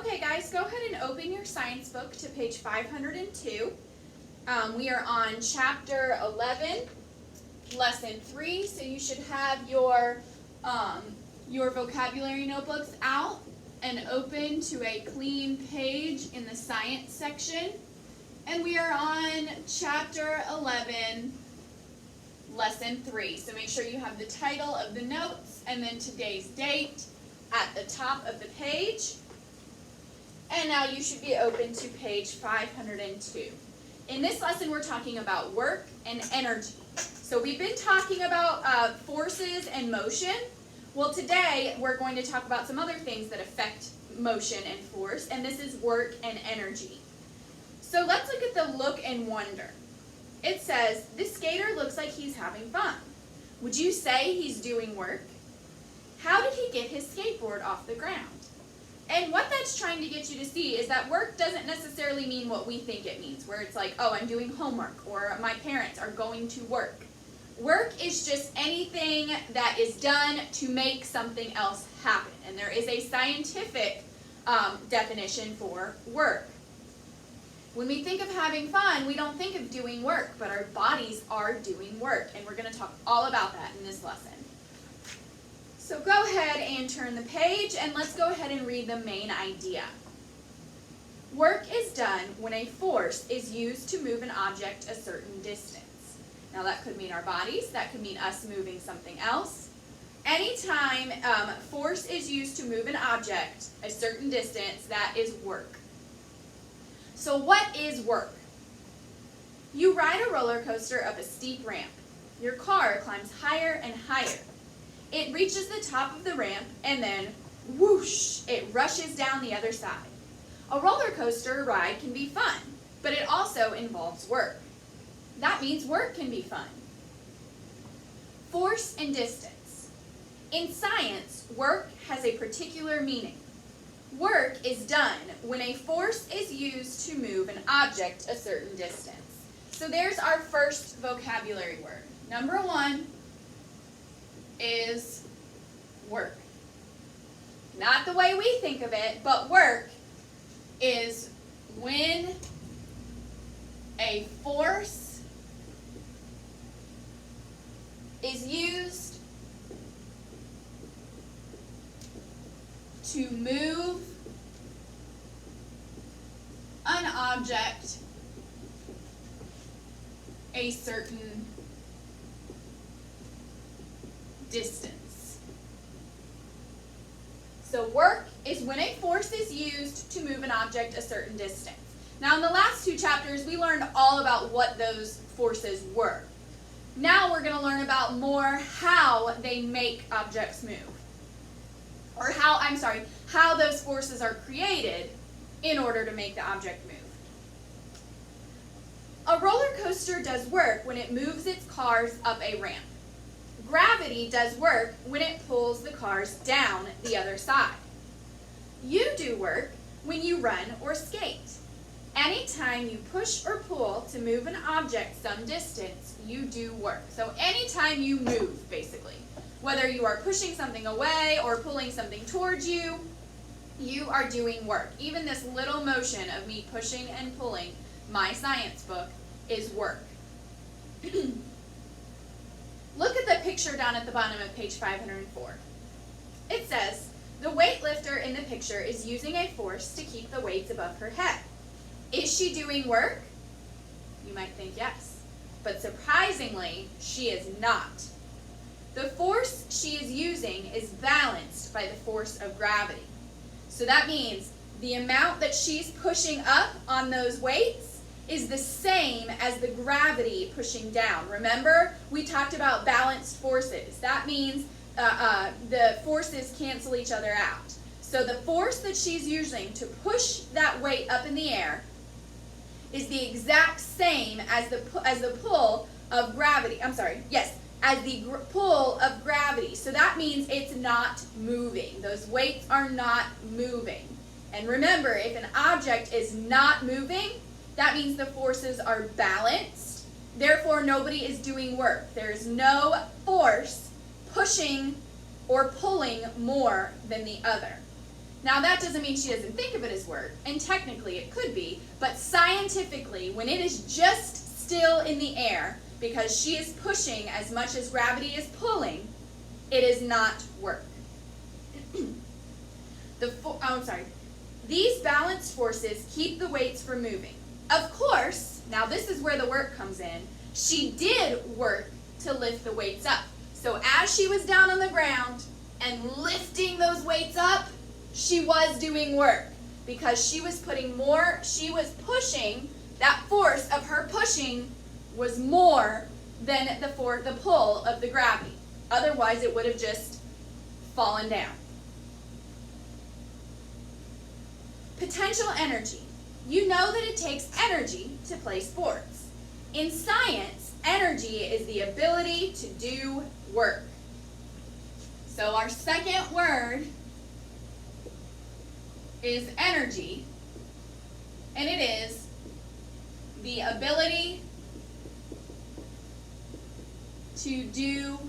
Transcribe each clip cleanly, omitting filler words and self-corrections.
Okay guys, go ahead and open your science book to page 502. We are on chapter 11, lesson 3, so you should have your vocabulary notebooks out and open to a clean page in the science section. And we are on chapter 11, lesson 3. So make sure you have the title of the notes and then today's date at the top of the page. And now you should be open to page 502. In this lesson, we're talking about work and energy. So we've been talking about forces and motion. Well, today we're going to talk about some other things that affect motion and force, and this is work and energy. So let's look at the look and wonder. It says, this skater looks like he's having fun. Would you say he's doing work? How did he get his skateboard off the ground? And what that's trying to get you to see is that work doesn't necessarily mean what we think it means, where it's like, oh, I'm doing homework, or my parents are going to work. Work is just anything that is done to make something else happen. And there is a scientific definition for work. When we think of having fun, we don't think of doing work, but our bodies are doing work. And we're going to talk all about that in this lesson. So go ahead and turn the page, and let's go ahead and read the main idea. Work is done when a force is used to move an object a certain distance. Now that could mean our bodies, that could mean us moving something else. Anytime force is used to move an object a certain distance, that is work. So what is work? You ride a roller coaster up a steep ramp. Your car climbs higher and higher. It reaches the top of the ramp, and then, whoosh, it rushes down the other side. A roller coaster ride can be fun, but it also involves work. That means work can be fun. Force and distance. In science, work has a particular meaning. Work is done when a force is used to move an object a certain distance. So there's our first vocabulary word. Number 1 is work. Not the way we think of it, but work is when a force is used to move an object a certain distance. So work is when a force is used to move an object a certain distance. Now in the last 2 chapters, we learned all about what those forces were. Now we're going to learn about more how they make objects move. Or how those forces are created in order to make the object move. A roller coaster does work when it moves its cars up a ramp. Gravity does work when it pulls the cars down the other side. You do work when you run or skate. Anytime you push or pull to move an object some distance, you do work. So anytime you move, basically, whether you are pushing something away or pulling something towards you, you are doing work. Even this little motion of me pushing and pulling my science book is work. Look at the picture down at the bottom of page 504. It says, the weightlifter in the picture is using a force to keep the weights above her head. Is she doing work? You might think yes, but surprisingly, she is not. The force she is using is balanced by the force of gravity. So that means the amount that she's pushing up on those weights is the same as the gravity pushing down. Remember, we talked about balanced forces. That means the forces cancel each other out. So the force that she's using to push that weight up in the air is the exact same as the pull of gravity. As the pull of gravity. So that means it's not moving. Those weights are not moving. And remember, if an object is not moving, that means the forces are balanced. Therefore, nobody is doing work. There is no force pushing or pulling more than the other. Now that doesn't mean she doesn't think of it as work, and technically it could be, but scientifically, when it is just still in the air, because she is pushing as much as gravity is pulling, it is not work. These balanced forces keep the weights from moving. Of course, now this is where the work comes in, she did work to lift the weights up. So as she was down on the ground and lifting those weights up, she was doing work because she was pushing, that force of her pushing was more than the pull of the gravity. Otherwise, it would have just fallen down. Potential energy. You know that it takes energy to play sports. In science, energy is the ability to do work. So our second word is energy, and it is the ability to do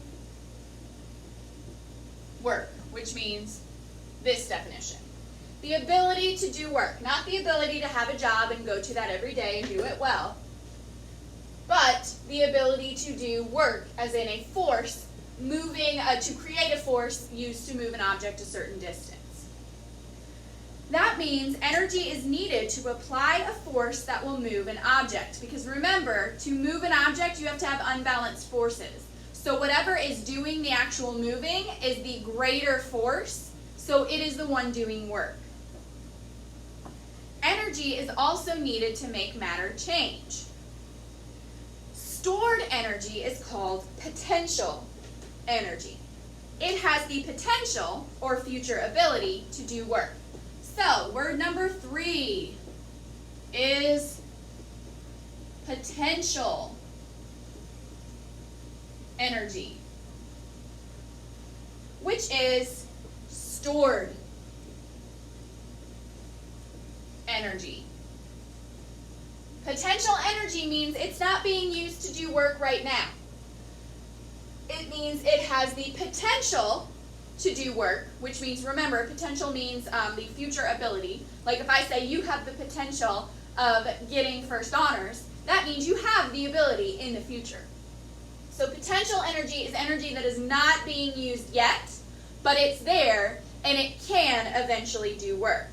work, which means this definition. The ability to do work, not the ability to have a job and go to that every day and do it well, but the ability to do work as in a force moving, to create a force used to move an object a certain distance. That means energy is needed to apply a force that will move an object. Because remember, to move an object, you have to have unbalanced forces. So whatever is doing the actual moving is the greater force, so it is the one doing work. Energy is also needed to make matter change. Stored energy is called potential energy. It has the potential or future ability to do work. So, word number 3 is potential energy, which is stored energy. Potential energy means it's not being used to do work right now. It means it has the potential to do work, which means, remember, potential means the future ability. Like if I say you have the potential of getting first honors, that means you have the ability in the future. So potential energy is energy that is not being used yet, but it's there and it can eventually do work.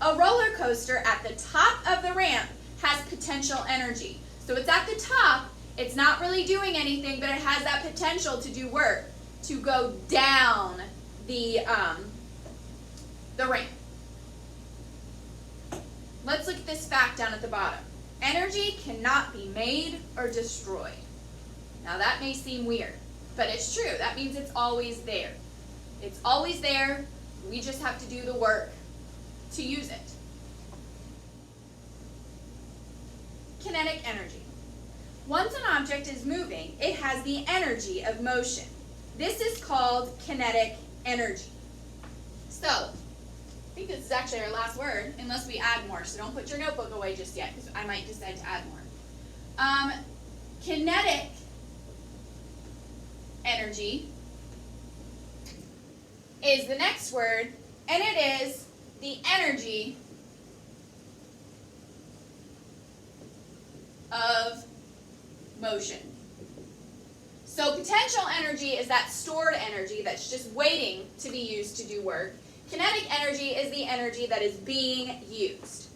A roller coaster at the top of the ramp has potential energy. So it's at the top, it's not really doing anything, but it has that potential to do work, to go down the ramp. Let's look at this fact down at the bottom. Energy cannot be made or destroyed. Now that may seem weird, but it's true. That means it's always there. It's always there. We just have to do the work to use it. Kinetic energy. Once an object is moving, it has the energy of motion. This is called kinetic energy. So, I think this is actually our last word, unless we add more. So don't put your notebook away just yet, because I might decide to add more. Kinetic energy is the next word, and it is the energy of motion. So potential energy is that stored energy that's just waiting to be used to do work. Kinetic energy is the energy that is being used.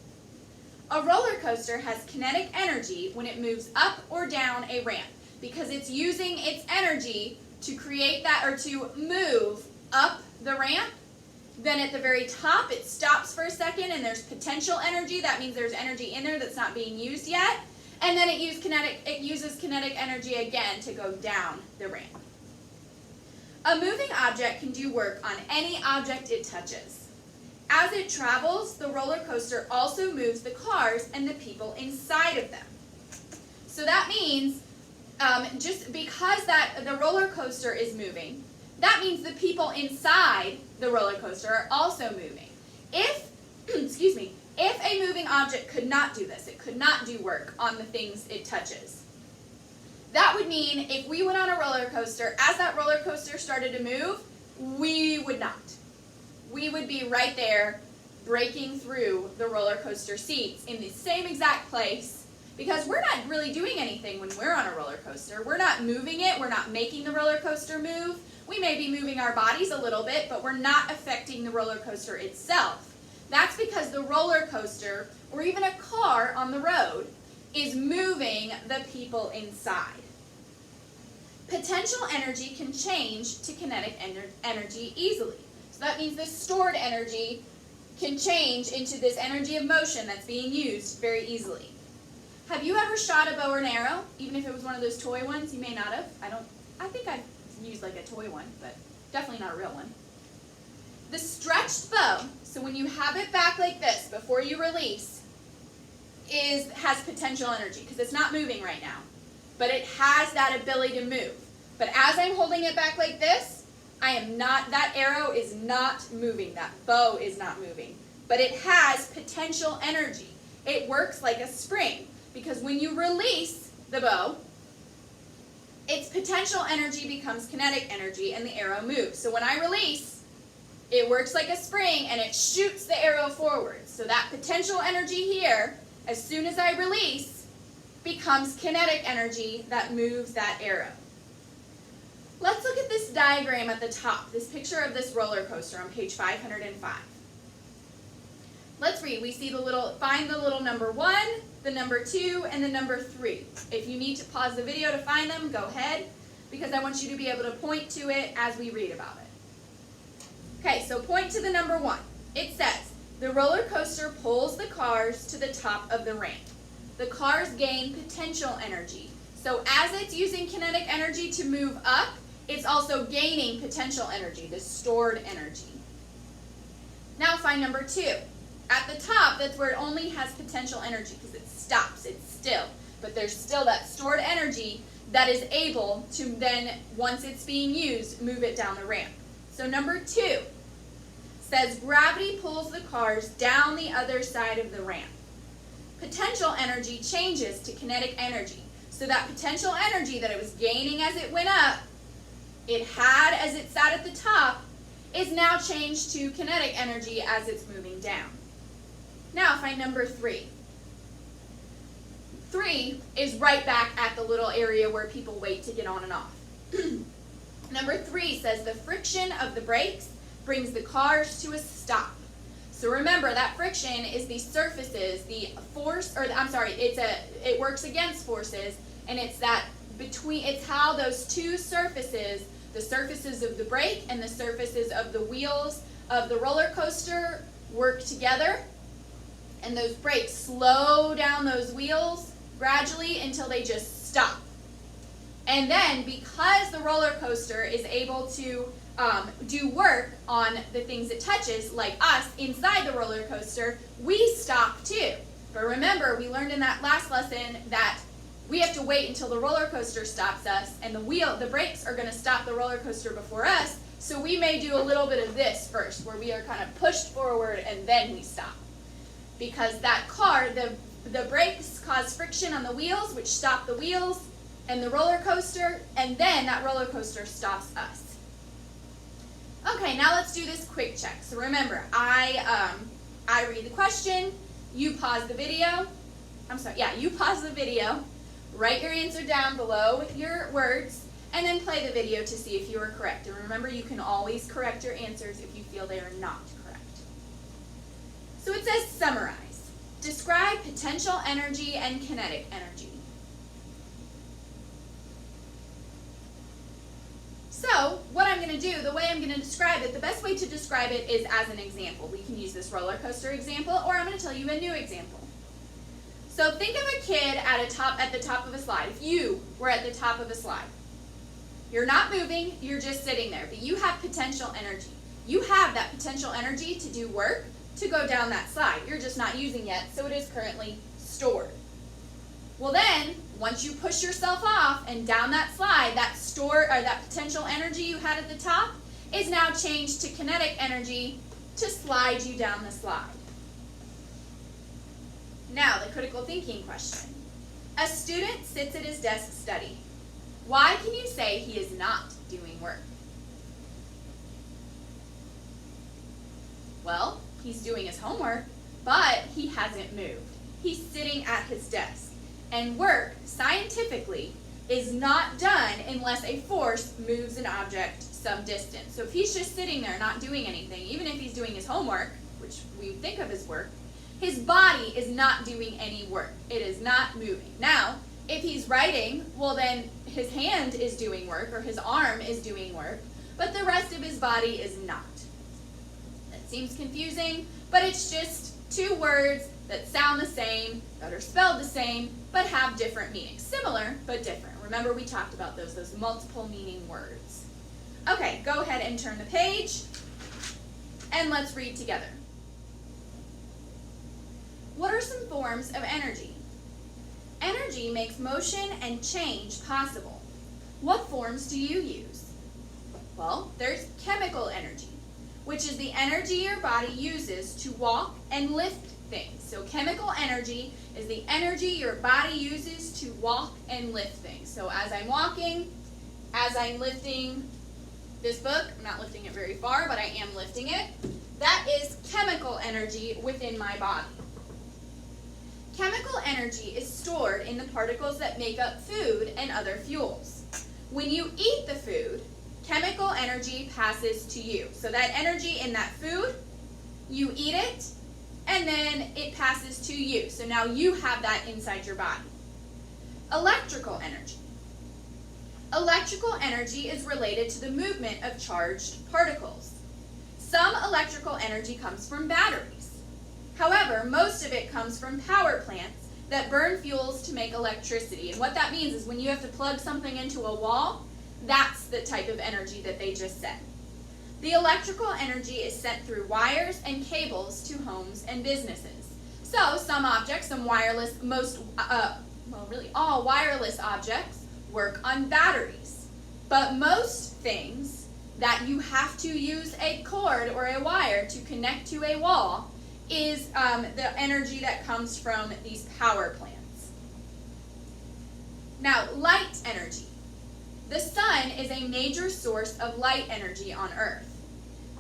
A roller coaster has kinetic energy when it moves up or down a ramp because it's using its energy to create that, or to move up the ramp. Then at the very top it stops for a second and there's potential energy. That means there's energy in there that's not being used yet. And then it uses kinetic energy again to go down the ramp. A moving object can do work on any object it touches. As it travels, the roller coaster also moves the cars and the people inside of them. So that means just because the roller coaster is moving, that means the people inside the roller coaster are also moving. If a moving object could not do this, it could not do work on the things it touches, that would mean if we went on a roller coaster, as that roller coaster started to move, we would not. We would be right there breaking through the roller coaster seats in the same exact place, because we're not really doing anything when we're on a roller coaster. We're not moving it. We're not making the roller coaster move. We may be moving our bodies a little bit, but we're not affecting the roller coaster itself. That's because the roller coaster, or even a car on the road, is moving the people inside. Potential energy can change to kinetic energy easily. So that means this stored energy can change into this energy of motion that's being used very easily. Have you ever shot a bow or an arrow? Even if it was one of those toy ones, you may not have. I think I've used like a toy one, but definitely not a real one. The stretched bow, so when you have it back like this before you release, has potential energy because it's not moving right now. But it has that ability to move. But as I'm holding it back like this, that arrow is not moving, that bow is not moving. But it has potential energy. It works like a spring because when you release the bow, its potential energy becomes kinetic energy and the arrow moves. So when I release, it works like a spring and it shoots the arrow forward. So that potential energy here, as soon as I release, becomes kinetic energy that moves that arrow. Let's look at this diagram at the top, this picture of this roller coaster on page 505. Let's read. We see find the little number 1, the number 2, and the number 3. If you need to pause the video to find them, go ahead, because I want you to be able to point to it as we read about it. Okay, so point to the number 1. It says, the roller coaster pulls the cars to the top of the ramp. The cars gain potential energy. So as it's using kinetic energy to move up, it's also gaining potential energy, the stored energy. Now find number 2. At the top, that's where it only has potential energy because it stops, it's still. But there's still that stored energy that is able to then, once it's being used, move it down the ramp. So number 2 says gravity pulls the cars down the other side of the ramp. Potential energy changes to kinetic energy. So that potential energy that it was gaining as it went up, it had as it sat at the top, is now changed to kinetic energy as it's moving down. Now find number 3. 3 is right back at the little area where people wait to get on and off. Number 3 says the friction of the brakes brings the cars to a stop. So remember, that friction is the surfaces, the force, it works against forces, and it's how those two surfaces, the surfaces of the brake and the surfaces of the wheels of the roller coaster, work together. And those brakes slow down those wheels gradually until they just stop. And then, because the roller coaster is able to do work on the things it touches, like us inside the roller coaster, we stop too. But remember, we learned in that last lesson that we have to wait until the roller coaster stops us, and the brakes are going to stop the roller coaster before us. So we may do a little bit of this first, where we are kind of pushed forward and then we stop. Because that car, the brakes cause friction on the wheels, which stop the wheels and the roller coaster, and then that roller coaster stops us. Okay, now let's do this quick check. So remember, I read the question, you pause the video. You pause the video, write your answer down below with your words, and then play the video to see if you are correct. And remember, you can always correct your answers if you feel they are not correct. So it says summarize. Describe potential energy and kinetic energy. So what I'm going to do, the way I'm going to describe it, the best way to describe it is as an example. We can use this roller coaster example, or I'm going to tell you a new example. So think of a kid at the top of a slide. If you were at the top of a slide, you're not moving, you're just sitting there, but you have potential energy. You have that potential energy to do work, to go down that slide. You're just not using yet, so it is currently stored. Well then, once you push yourself off and down that slide, that potential energy you had at the top is now changed to kinetic energy to slide you down the slide. Now, the critical thinking question. A student sits at his desk studying. Why can you say he is not doing work? Well, he's doing his homework, but he hasn't moved. He's sitting at his desk. And work, scientifically, is not done unless a force moves an object some distance. So if he's just sitting there not doing anything, even if he's doing his homework, which we think of as work, his body is not doing any work. It is not moving. Now, if he's writing, well then his hand is doing work or his arm is doing work, but the rest of his body is not. That seems confusing, but it's just two words that sound the same, that are spelled the same, but have different meanings. Similar, but different. Remember we talked about those multiple meaning words. Okay, go ahead and turn the page, and let's read together. What are some forms of energy? Energy makes motion and change possible. What forms do you use? Well, there's chemical energy, which is the energy your body uses to walk and lift things. So chemical energy is the energy your body uses to walk and lift things. So as I'm walking, as I'm lifting this book, I'm not lifting it very far, but I am lifting it. That is chemical energy within my body. Chemical energy is stored in the particles that make up food and other fuels. When you eat the food, chemical energy passes to you. So that energy in that food, you eat it, and then it passes to you. So now you have that inside your body. Electrical energy. Electrical energy is related to the movement of charged particles. Some electrical energy comes from batteries. However, most of it comes from power plants that burn fuels to make electricity. And what that means is when you have to plug something into a wall, that's the type of energy that they just said. The electrical energy is sent through wires and cables to homes and businesses. So some objects, some wireless, really all wireless objects work on batteries. But most things that you have to use a cord or a wire to connect to a wall is the energy that comes from these power plants. Now, light energy. The sun is a major source of light energy on Earth.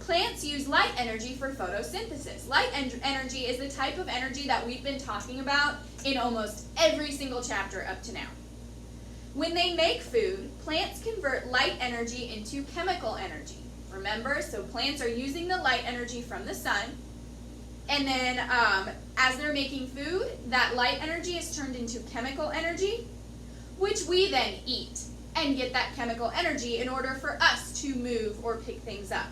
Plants use light energy for photosynthesis. Light energy is the type of energy that we've been talking about in almost every single chapter up to now. When they make food, plants convert light energy into chemical energy. Remember, so plants are using the light energy from the sun, and then as they're making food, that light energy is turned into chemical energy, which we then eat and get that chemical energy in order for us to move or pick things up.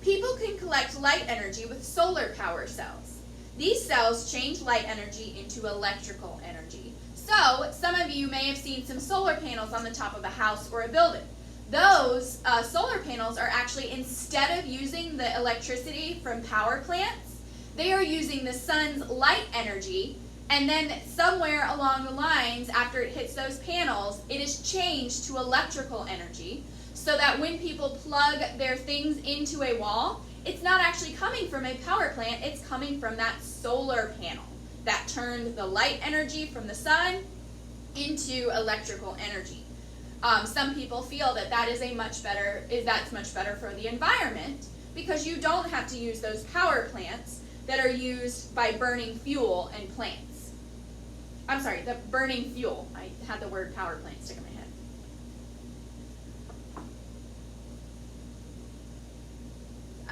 People can collect light energy with solar power cells. These cells change light energy into electrical energy. So, some of you may have seen some solar panels on the top of a house or a building. Those solar panels are actually, instead of using the electricity from power plants, they are using the sun's light energy, and then somewhere along the lines, after it hits those panels, it is changed to electrical energy, so that when people plug their things into a wall, it's not actually coming from a power plant, it's coming from that solar panel that turned the light energy from the sun into electrical energy. Some people feel that that's much better for the environment because you don't have to use those power plants that are used by burning fuel and plants. I'm sorry, the burning fuel. I had the word power plant stick in my head.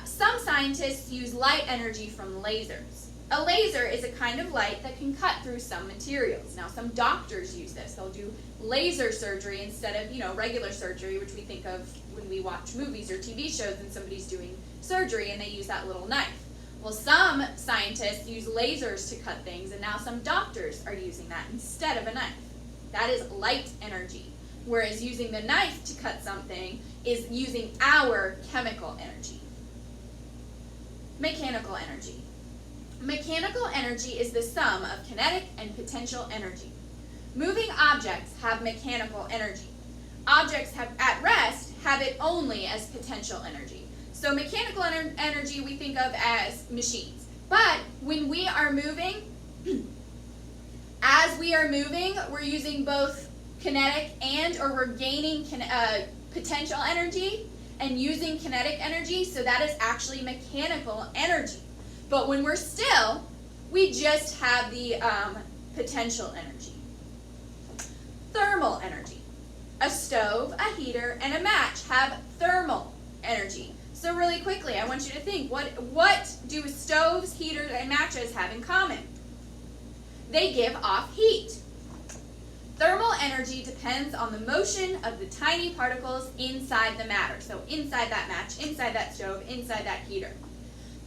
Some scientists use light energy from lasers. A laser is a kind of light that can cut through some materials. Now, some doctors use this. They'll do laser surgery instead of, regular surgery, which we think of when we watch movies or TV shows and somebody's doing surgery and they use that little knife. Well, some scientists use lasers to cut things, and now some doctors are using that instead of a knife. That is light energy. Whereas using the knife to cut something is using our chemical energy. Mechanical energy. Mechanical energy is the sum of kinetic and potential energy. Moving objects have mechanical energy. Objects at rest have it only as potential energy. So mechanical energy we think of as machines. But when we are moving, as we are moving, we're using both kinetic or we're gaining potential energy, and using kinetic energy, so that is actually mechanical energy. But when we're still, we just have the potential energy. Thermal energy. A stove, a heater, and a match have thermal energy. So really quickly, I want you to think, what do stoves, heaters, and matches have in common? They give off heat. Thermal energy depends on the motion of the tiny particles inside the matter. So inside that match, inside that stove, inside that heater.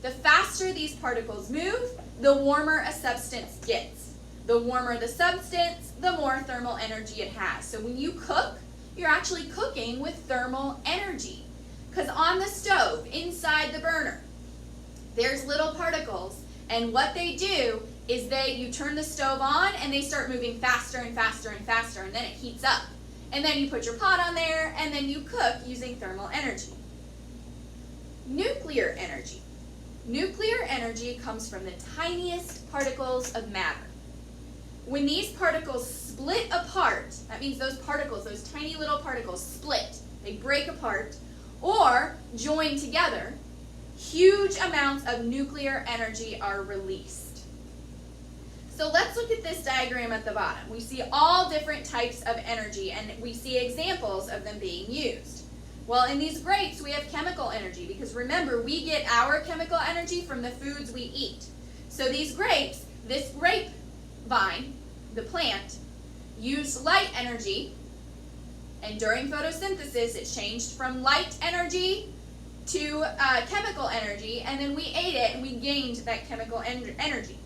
The faster these particles move, the warmer a substance gets. The warmer the substance, the more thermal energy it has. So when you cook, you're actually cooking with thermal energy. Because on the stove, inside the burner, there's little particles, and what they do is you turn the stove on and they start moving faster and faster and faster, and then it heats up. And then you put your pot on there, and then you cook using thermal energy. Nuclear energy. Nuclear energy comes from the tiniest particles of matter. When these particles split apart, that means those particles, those tiny little particles split, they break apart, or join together, huge amounts of nuclear energy are released. So let's look at this diagram at the bottom. We see all different types of energy, and we see examples of them being used. Well, in these grapes, we have chemical energy, because remember, we get our chemical energy from the foods we eat. So these grapes, this grapevine, the plant, used light energy, and during photosynthesis, it changed from light energy to chemical energy, and then we ate it, and we gained that chemical energy.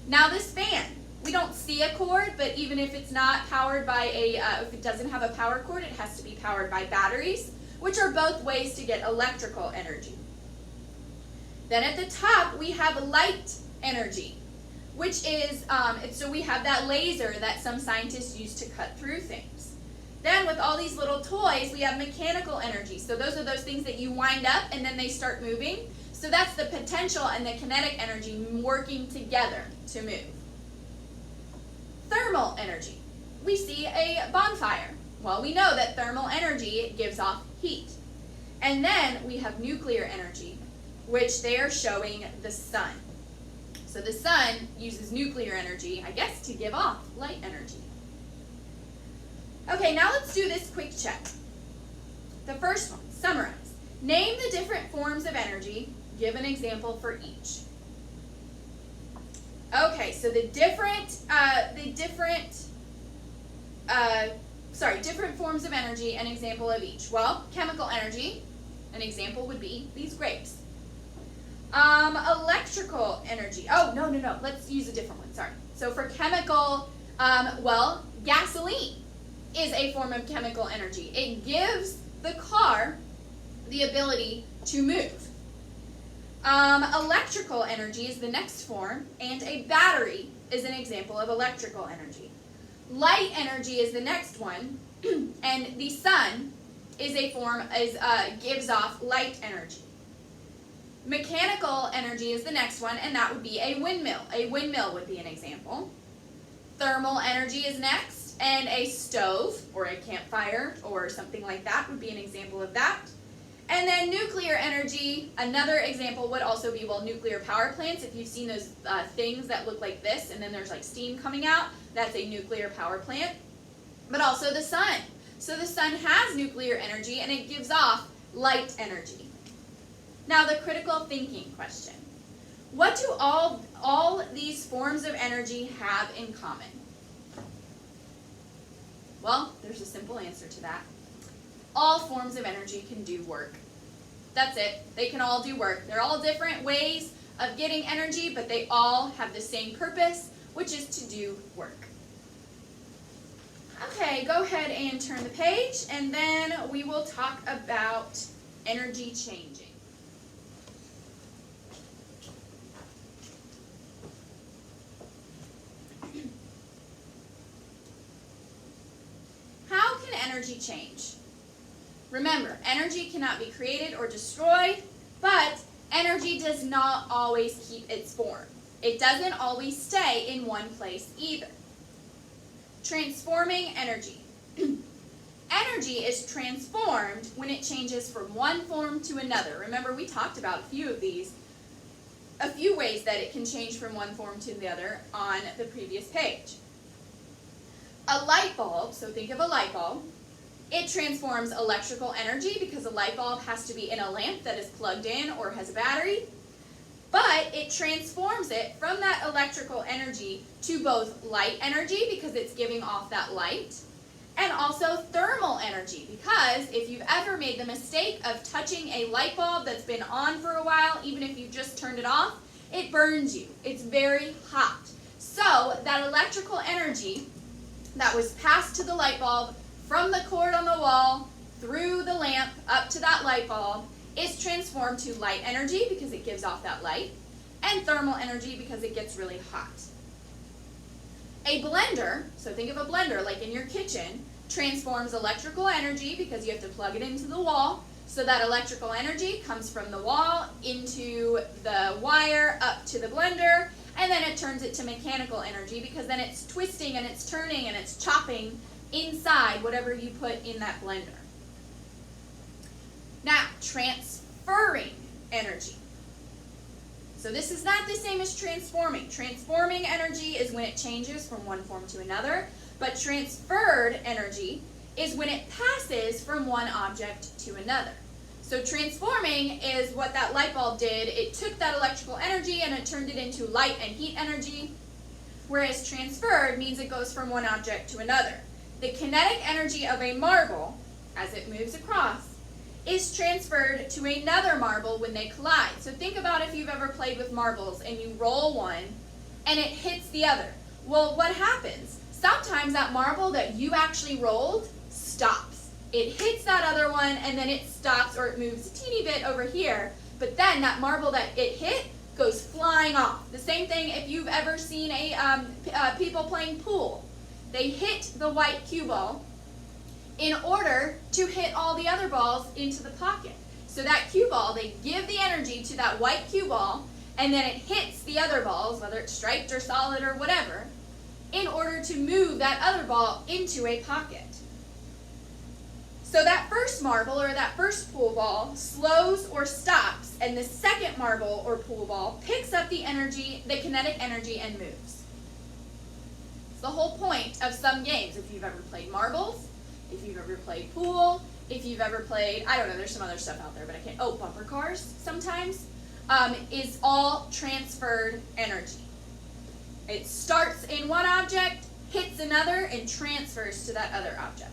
Now this fan, we don't see a cord, but even if it's not powered by if it doesn't have a power cord, it has to be powered by batteries, which are both ways to get electrical energy. Then at the top, we have light energy, which is, so we have that laser that some scientists use to cut through things. Then with all these little toys, we have mechanical energy. So those are those things that you wind up and then they start moving. So that's the potential and the kinetic energy working together to move. Thermal energy. We see a bonfire. Well, we know that thermal energy gives off heat. And then we have nuclear energy, which they are showing the sun. So the sun uses nuclear energy, I guess, to give off light energy. Okay, now let's do this quick check. The first one, summarize. Name the different forms of energy. Give an example for each. Okay, so different forms of energy, an example of each. Well, chemical energy, an example would be these grapes. Electrical energy. Oh, no. Let's use a different one, sorry. So for chemical, well, gasoline is a form of chemical energy. It gives the car the ability to move. Electrical energy is the next form, and a battery is an example of electrical energy. Light energy is the next one, and the sun is gives off light energy. Mechanical energy is the next one, and that would be a windmill. A windmill would be an example. Thermal energy is next, and a stove or a campfire or something like that would be an example of that. And then nuclear energy, another example would also be, well, nuclear power plants. If you've seen those things that look like this, and then there's like steam coming out, that's a nuclear power plant. But also the sun. So the sun has nuclear energy, and it gives off light energy. Now the critical thinking question. What do all these forms of energy have in common? Well, there's a simple answer to that. All forms of energy can do work. That's it. They can all do work. They're all different ways of getting energy, but they all have the same purpose, which is to do work. Okay, go ahead and turn the page, and then we will talk about energy changing. How can energy change? Remember, energy cannot be created or destroyed, but energy does not always keep its form. It doesn't always stay in one place either. Transforming energy. energy is transformed when it changes from one form to another. Remember, we talked about a few ways that it can change from one form to the other on the previous page. A light bulb, so think of a light bulb, it transforms electrical energy because a light bulb has to be in a lamp that is plugged in or has a battery, but it transforms it from that electrical energy to both light energy because it's giving off that light, and also thermal energy, because if you've ever made the mistake of touching a light bulb that's been on for a while, even if you just turned it off, it burns you. It's very hot. So that electrical energy that was passed to the light bulb from the cord on the wall through the lamp up to that light bulb is transformed to light energy because it gives off that light, and thermal energy because it gets really hot. A blender, so think of a blender like in your kitchen, transforms electrical energy because you have to plug it into the wall. So that electrical energy comes from the wall into the wire up to the blender, and then it turns it to mechanical energy because then it's twisting and it's turning and it's chopping inside whatever you put in that blender. Now, transferring energy. So this is not the same as transforming. Transforming energy is when it changes from one form to another, but transferred energy is when it passes from one object to another. So transforming is what that light bulb did. It took that electrical energy and it turned it into light and heat energy, whereas transferred means it goes from one object to another. The kinetic energy of a marble, as it moves across, is transferred to another marble when they collide. So think about if you've ever played with marbles and you roll one and it hits the other. Well, what happens? Sometimes that marble that you actually rolled stops. It hits that other one and then it stops, or it moves a teeny bit over here, but then that marble that it hit goes flying off. The same thing if you've ever seen people playing pool. They hit the white cue ball in order to hit all the other balls into the pocket. So that cue ball, they give the energy to that white cue ball, and then it hits the other balls, whether it's striped or solid or whatever, in order to move that other ball into a pocket. So that first marble or that first pool ball slows or stops, and the second marble or pool ball picks up the energy, the kinetic energy, and moves. It's the whole point of some games. If you've ever played marbles, if you've ever played pool, if you've ever played, I don't know, there's some other stuff out there, but I can't, bumper cars sometimes, is all transferred energy. It starts in one object, hits another, and transfers to that other object.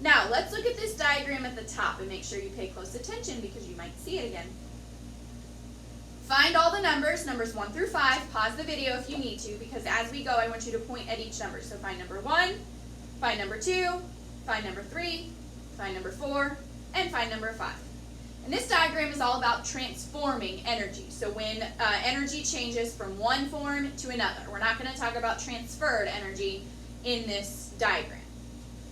Now, let's look at this diagram at the top and make sure you pay close attention because you might see it again. Find all the numbers 1 through 5. Pause the video if you need to, because as we go, I want you to point at each number. So find number 1, find number 2, find number 3, find number 4, and find number 5. And this diagram is all about transforming energy. So when energy changes from one form to another. We're not going to talk about transferred energy in this diagram.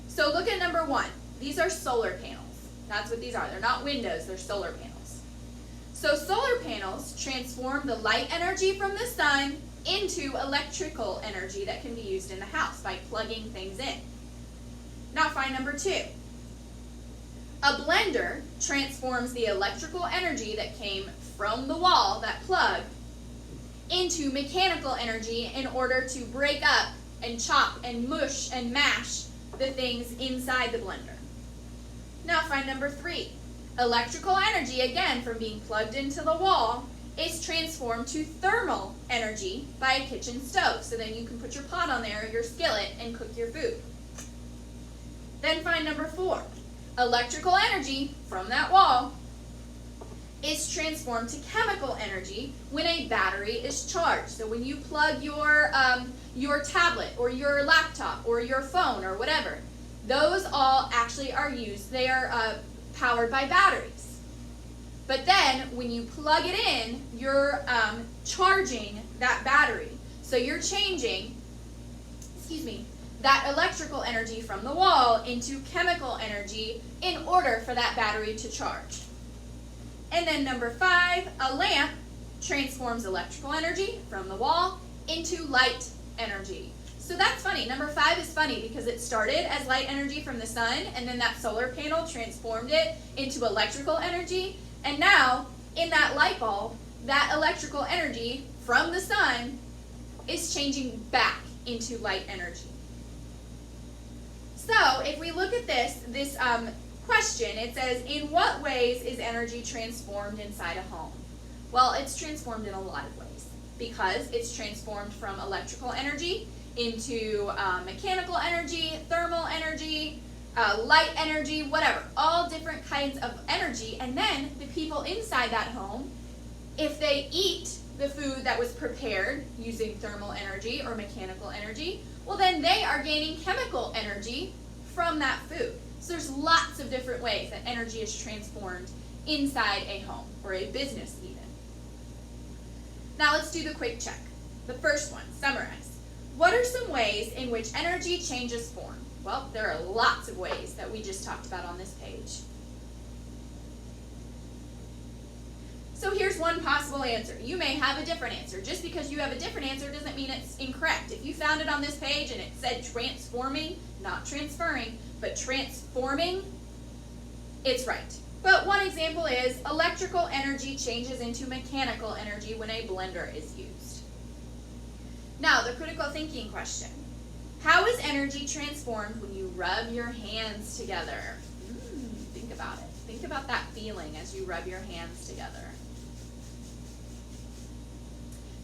So look at number 1. These are solar panels. That's what these are. They're not windows, they're solar panels. So solar panels transform the light energy from the sun into electrical energy that can be used in the house by plugging things in. Now find number 2. A blender transforms the electrical energy that came from the wall, that plug, into mechanical energy in order to break up and chop and mush and mash the things inside the blender. Now find number 3. Electrical energy, again from being plugged into the wall, is transformed to thermal energy by a kitchen stove. So then you can put your pot on there, your skillet, and cook your food. Then find number 4. Electrical energy from that wall is transformed to chemical energy when a battery is charged. So when you plug your tablet or your laptop or your phone or whatever, those all actually are used. They are powered by batteries. But then when you plug it in, you're charging that battery. So you're changing, that electrical energy from the wall into chemical energy in order for that battery to charge. And then number 5, a lamp transforms electrical energy from the wall into light energy. So that's funny. Number 5 is funny because it started as light energy from the sun, and then that solar panel transformed it into electrical energy. And now, in that light bulb, that electrical energy from the sun is changing back into light energy. So if we look at this question, it says, in what ways is energy transformed inside a home? Well, it's transformed in a lot of ways because it's transformed from electrical energy into mechanical energy, thermal energy, light energy, whatever, all different kinds of energy. And then the people inside that home, if they eat the food that was prepared using thermal energy or mechanical energy, well then they are gaining chemical energy from that food. So there's lots of different ways that energy is transformed inside a home or a business even. Now let's do the quick check. The first one, summarize. What are some ways in which energy changes form? Well, there are lots of ways that we just talked about on this page. So here's one possible answer. You may have a different answer. Just because you have a different answer doesn't mean it's incorrect. If you found it on this page and it said transforming, not transferring, but transforming, it's right. But one example is electrical energy changes into mechanical energy when a blender is used. Now, the critical thinking question. How is energy transformed when you rub your hands together? Think about it. Think about that feeling as you rub your hands together.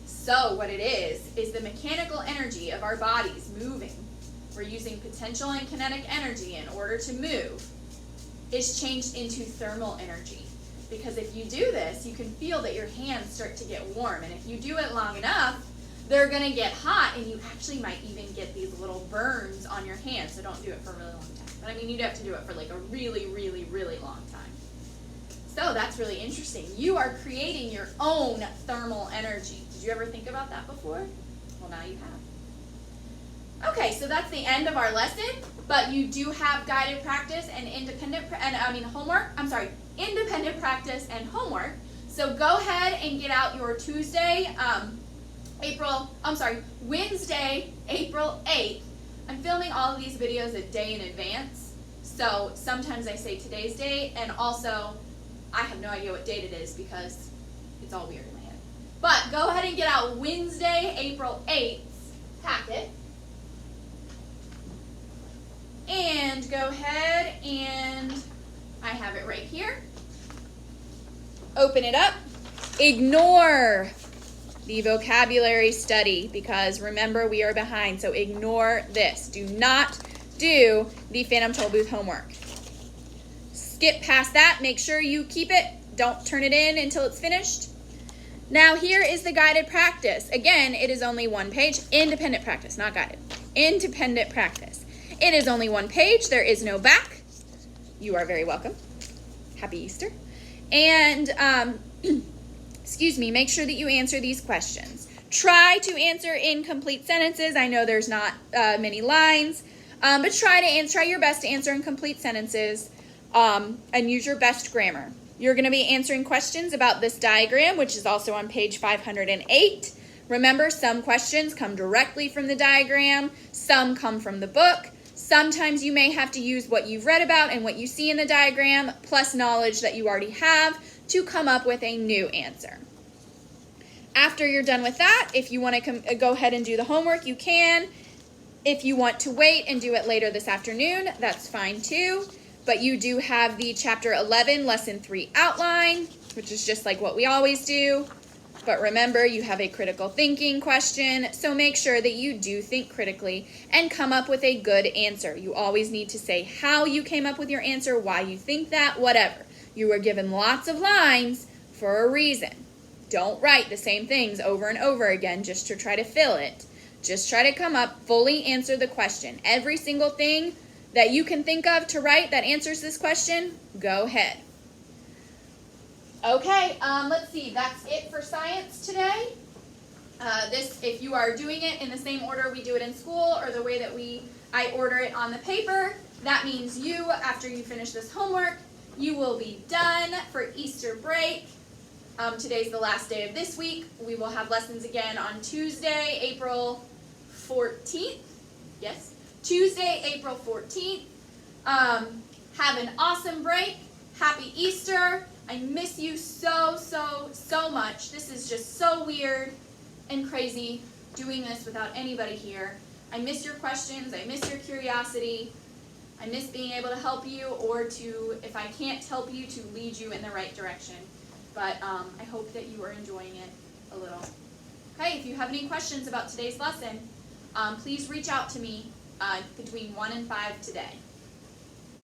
So what it is the mechanical energy of our bodies moving. We're using potential and kinetic energy in order to move. Is changed into thermal energy. Because if you do this, you can feel that your hands start to get warm. And if you do it long enough, they're going to get hot, and you actually might even get these little burns on your hands. So don't do it for a really long time. But I mean, you'd have to do it for like a really, really, really long time. So that's really interesting. You are creating your own thermal energy. Did you ever think about that before? Well, now you have. Okay, so that's the end of our lesson, but you do have guided practice and independent practice and homework. So go ahead and get out your Wednesday, April 8th. I'm filming all of these videos a day in advance, so sometimes I say today's date, and also I have no idea what date it is because it's all weird in my head. But go ahead and get out Wednesday, April 8th packet. And go ahead and I have it right here. Open it up. Ignore the vocabulary study because remember we are behind, so ignore this. Do not do the Phantom Tollbooth homework. Skip past that. Make sure you keep it. Don't turn it in until it's finished. Now here is the guided practice. Again, it is only one page. Independent practice, not guided. Independent practice. It is only one page. There is no back. You are very welcome. Happy Easter. And, make sure that you answer these questions. Try to answer in complete sentences. I know there's not many lines, but try your best to answer in complete sentences and use your best grammar. You're going to be answering questions about this diagram, which is also on page 508. Remember, some questions come directly from the diagram. Some come from the book. Sometimes you may have to use what you've read about and what you see in the diagram, plus knowledge that you already have, to come up with a new answer. After you're done with that, if you want to go ahead and do the homework, you can. If you want to wait and do it later this afternoon, that's fine too. But you do have the Chapter 11, Lesson 3 outline, which is just like what we always do. But remember, you have a critical thinking question, so make sure that you do think critically and come up with a good answer. You always need to say how you came up with your answer, why you think that, whatever. You were given lots of lines for a reason. Don't write the same things over and over again just to try to fill it. Just try to come up, fully answer the question. Every single thing that you can think of to write that answers this question, go ahead. Okay, let's see. That's it for science today. If you are doing it in the same order we do it in school or the way that I order it on the paper, that means you, after you finish this homework, you will be done for Easter break. Today's the last day of this week. We will have lessons again on Tuesday, April 14th. Yes. Tuesday, April 14th. Have an awesome break. Happy Easter. I miss you so much. This is just so weird and crazy doing this without anybody here. I miss your questions. I miss your curiosity. I miss being able to help you, or to, if I can't help you, to lead you in the right direction. But I hope that you are enjoying it a little. Okay, if you have any questions about today's lesson, please reach out to me between 1 and 5 today.